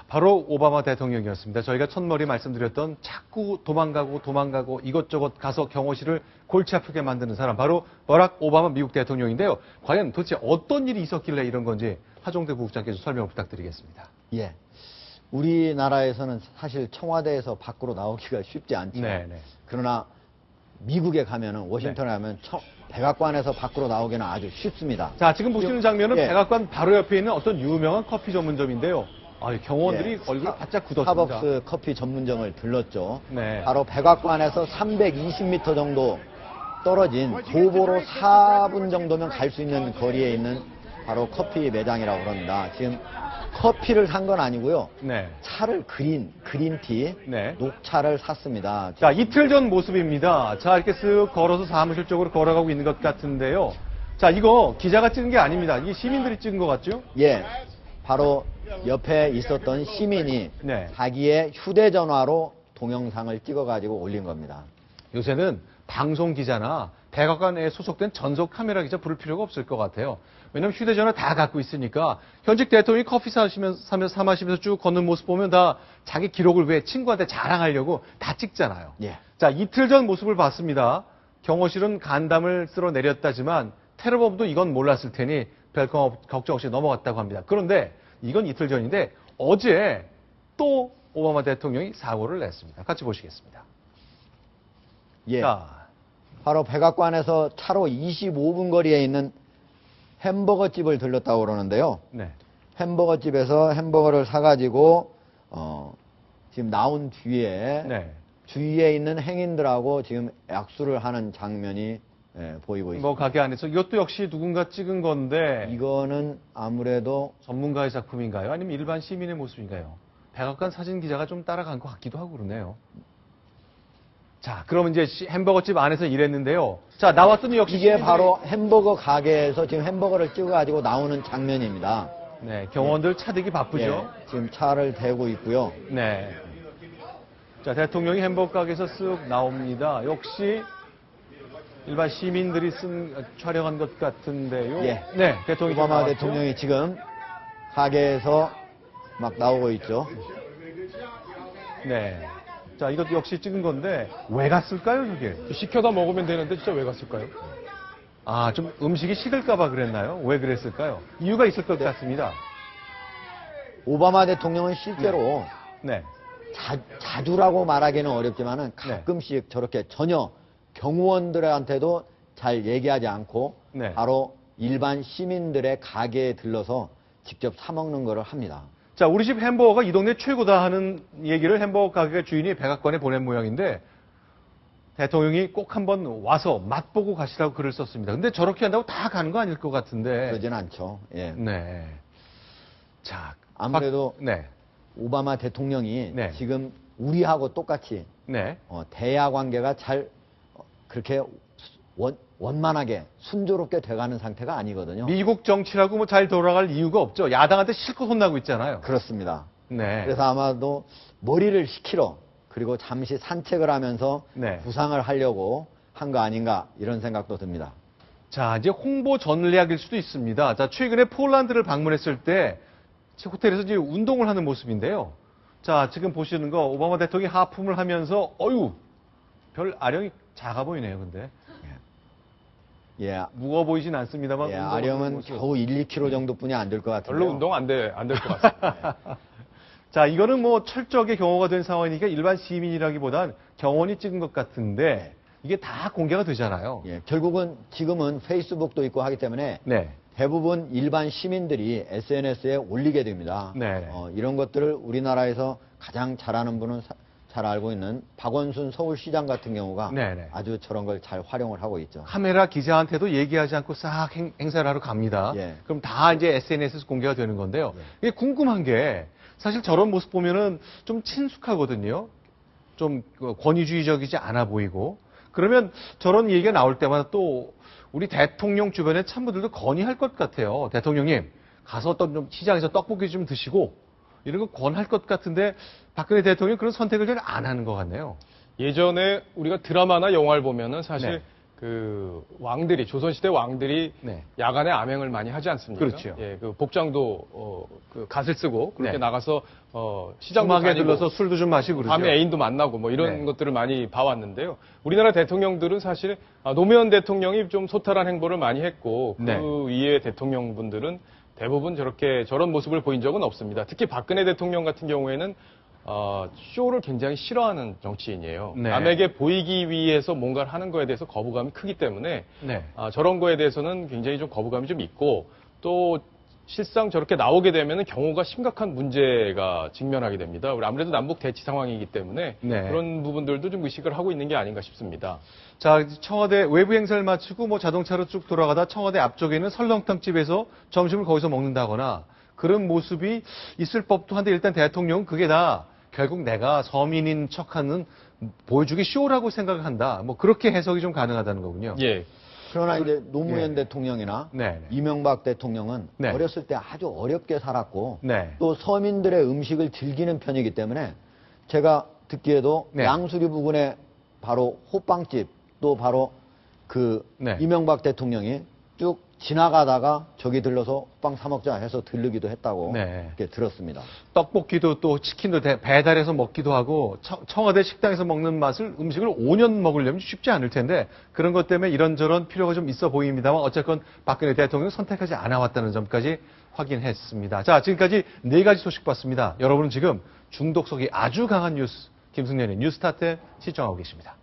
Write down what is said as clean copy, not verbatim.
바로 오바마 대통령이었습니다. 저희가 첫머리 말씀드렸던 자꾸 도망가고 이것저것 가서 경호실을 골치 아프게 만드는 사람, 바로 버락 오바마 미국 대통령인데요. 과연 도대체 어떤 일이 있었길래 이런 건지 하종대 부국장께서 설명을 부탁드리겠습니다. 예. 우리나라에서는 사실 청와대에서 밖으로 나오기가 쉽지 않죠. 네네. 그러나 미국에 가면은, 워싱턴에 가면 백악관에서 밖으로 나오기는 아주 쉽습니다. 자, 지금 보시는 장면은 예. 백악관 바로 옆에 있는 어떤 유명한 커피 전문점인데요. 경호원들이 얼굴을 바짝 굳었습니다. 스타벅스 커피 전문점을 들렀죠. 네. 바로 백악관에서 320m 정도 떨어진 도보로 4분 정도면 갈 수 있는 거리에 있는 바로 커피 매장이라고 그럽니다. 지금 커피를 산 건 아니고요. 네. 차를 그린티, 네. 녹차를 샀습니다. 자, 이틀 전 모습입니다. 자, 이렇게 쓱 걸어서 사무실 쪽으로 걸어가고 있는 것 같은데요. 자, 이거 기자가 찍은 게 아닙니다. 이게 시민들이 찍은 것 같죠? 예. 바로 옆에 있었던 시민이 네. 자기의 휴대전화로 동영상을 찍어가지고 올린 겁니다. 요새는 방송 기자나 백악관에 소속된 전속 카메라 기자 부를 필요가 없을 것 같아요. 왜냐면 휴대전화 다 갖고 있으니까 현직 대통령이 커피 사 마시면서 쭉 걷는 모습 보면 다 자기 기록을 왜 친구한테 자랑하려고 다 찍잖아요. 예. 자, 이틀 전 모습을 봤습니다. 경호실은 간담을 쓸어 내렸다지만 테러범도 이건 몰랐을 테니 별 걱정 없이 넘어갔다고 합니다. 그런데 이건 이틀 전인데 어제 또 오바마 대통령이 사고를 냈습니다. 같이 보시겠습니다. 예. 자, 바로 백악관에서 차로 25분 거리에 있는 햄버거 집을 들렀다고 그러는데요. 네. 햄버거 집에서 햄버거를 사가지고 지금 나온 뒤에 네. 주위에 있는 행인들하고 지금 약수를 하는 장면이 보이고 있습니다. 뭐 가게 안에서 이것도 역시 누군가 찍은 건데 이거는 아무래도 전문가의 작품인가요? 아니면 일반 시민의 모습인가요? 백악관 사진 기자가 좀 따라간 것 같기도 하고 그러네요. 자, 그러면 이제 햄버거집 안에서 일했는데요. 자, 나왔더니 역시 이게 시민들이- 바로 햄버거 가게에서 지금 햄버거를 찍어가지고 나오는 장면입니다. 네, 경호원들 차대기 바쁘죠. 예, 지금 차를 대고 있고요. 네. 자, 대통령이 햄버거 가게에서 쓱 나옵니다. 역시 일반 시민들이 촬영한 것 같은데요. 예. 네, 대통령이 오바마 나왔죠? 대통령이 지금 가게에서 막 나오고 있죠. 네. 자, 이것도 역시 찍은 건데 왜 갔을까요, 저게? 시켜다 먹으면 되는데 진짜 왜 갔을까요? 아, 좀 음식이 식을까봐 그랬나요? 왜 그랬을까요? 이유가 있을 것 같습니다. 오바마 대통령은 실제로 네. 자주라고 말하기는 어렵지만은 가끔씩 저렇게 전혀 경호원들한테도 잘 얘기하지 않고 네. 바로 일반 시민들의 가게에 들러서 직접 사 먹는 거를 합니다. 자, 우리 집 햄버거가 이 동네 최고다 하는 얘기를 햄버거 가게 주인이 백악관에 보낸 모양인데 대통령이 꼭 한번 와서 맛보고 가시라고 글을 썼습니다. 근데 저렇게 한다고 다 가는 거 아닐 것 같은데. 그러진 않죠. 예. 네. 자, 아무래도 네. 오바마 대통령이 네. 지금 우리하고 똑같이 네. 대야 관계가 잘 그렇게 원만하게 순조롭게 돼가는 상태가 아니거든요. 미국 정치라고 뭐 잘 돌아갈 이유가 없죠. 야당한테 실컷 혼나고 있잖아요. 그렇습니다. 네. 그래서 아마도 머리를 식히러 그리고 잠시 산책을 하면서 네. 구상을 하려고 한 거 아닌가 이런 생각도 듭니다. 자, 이제 홍보 전략일 수도 있습니다. 자, 최근에 폴란드를 방문했을 때 호텔에서 이제 운동을 하는 모습인데요. 자, 지금 보시는 거 오바마 대통령이 하품을 하면서 별 아령이 작아 보이네요, 근데. 예, 무거워 보이진 않습니다만. 예, 운동하는 아령은 모습. 겨우 1, 2kg 정도뿐이 안 될 것 같은데요. 별로 운동 안 될 것 같습니다. 자, 이거는 뭐 철저하게 경호가 된 상황이니까 일반 시민이라기보단 경호원이 찍은 것 같은데 이게 다 공개가 되잖아요. 예, 결국은 지금은 페이스북도 있고 하기 때문에 네. 대부분 일반 시민들이 SNS에 올리게 됩니다. 네. 이런 것들을 우리나라에서 가장 잘하는 분은 잘 알고 있는 박원순 서울시장 같은 경우가 네네. 아주 저런 걸 잘 활용을 하고 있죠. 카메라 기자한테도 얘기하지 않고 싹 행사를 하러 갑니다. 예. 그럼 다 이제 SNS에서 공개가 되는 건데요. 이게 궁금한 게 사실 저런 모습 보면은 좀 친숙하거든요. 좀 권위주의적이지 않아 보이고. 그러면 저런 얘기가 나올 때마다 또 우리 대통령 주변의 참모들도 건의할 것 같아요. 대통령님, 가서 어떤 좀 시장에서 떡볶이 좀 드시고 이런 거 권할 것 같은데 박근혜 대통령이 그런 선택을 잘 안 하는 것 같네요. 예전에 우리가 드라마나 영화를 보면은 사실 네. 그 왕들이 조선시대 왕들이 네. 야간에 암행을 많이 하지 않습니까? 그렇죠. 예, 그 복장도 그 갓을 쓰고 그렇게 네. 나가서 시장도 음악에 다니고 들러서 술도 좀 마시고 그러죠. 밤에 애인도 만나고 뭐 이런 네. 것들을 많이 봐왔는데요. 우리나라 대통령들은 사실 노무현 대통령이 좀 소탈한 행보를 많이 했고 그 네. 이외의 대통령분들은 대부분 저런 모습을 보인 적은 없습니다. 특히 박근혜 대통령 같은 경우에는 쇼를 굉장히 싫어하는 정치인이에요. 네. 남에게 보이기 위해서 뭔가를 하는 거에 대해서 거부감이 크기 때문에 네. 저런 거에 대해서는 굉장히 좀 거부감이 좀 있고 또 실상 저렇게 나오게 되면 경우가 심각한 문제가 직면하게 됩니다. 우리 아무래도 남북 대치 상황이기 때문에 네. 그런 부분들도 좀 의식을 하고 있는 게 아닌가 싶습니다. 자, 청와대 외부 행사를 마치고 뭐 자동차로 쭉 돌아가다 청와대 앞쪽에 있는 설렁탕 집에서 점심을 거기서 먹는다거나 그런 모습이 있을 법도 한데 일단 대통령은 그게 다 결국 내가 서민인 척하는 보여주기 쇼라고 생각을 한다. 뭐 그렇게 해석이 좀 가능하다는 거군요. 예. 그러나 이제 노무현 예. 대통령이나 네. 이명박 대통령은 네. 어렸을 때 아주 어렵게 살았고 네. 또 서민들의 음식을 즐기는 편이기 때문에 제가 듣기에도 네. 양수리 부근에 바로 호빵집 또 바로 그 네. 이명박 대통령이 쭉 지나가다가 저기 들러서 호빵 사 먹자 해서 들르기도 했다고 네. 이렇게 들었습니다. 떡볶이도 또 치킨도 배달해서 먹기도 하고 청와대 식당에서 먹는 음식을 5년 먹으려면 쉽지 않을 텐데 그런 것 때문에 이런저런 필요가 좀 있어 보입니다만 어쨌건 박근혜 대통령 선택하지 않아 왔다는 점까지 확인했습니다. 자, 지금까지 4가지 소식 봤습니다. 여러분은 지금 중독성이 아주 강한 뉴스 김승련의 뉴스타트 시청하고 계십니다.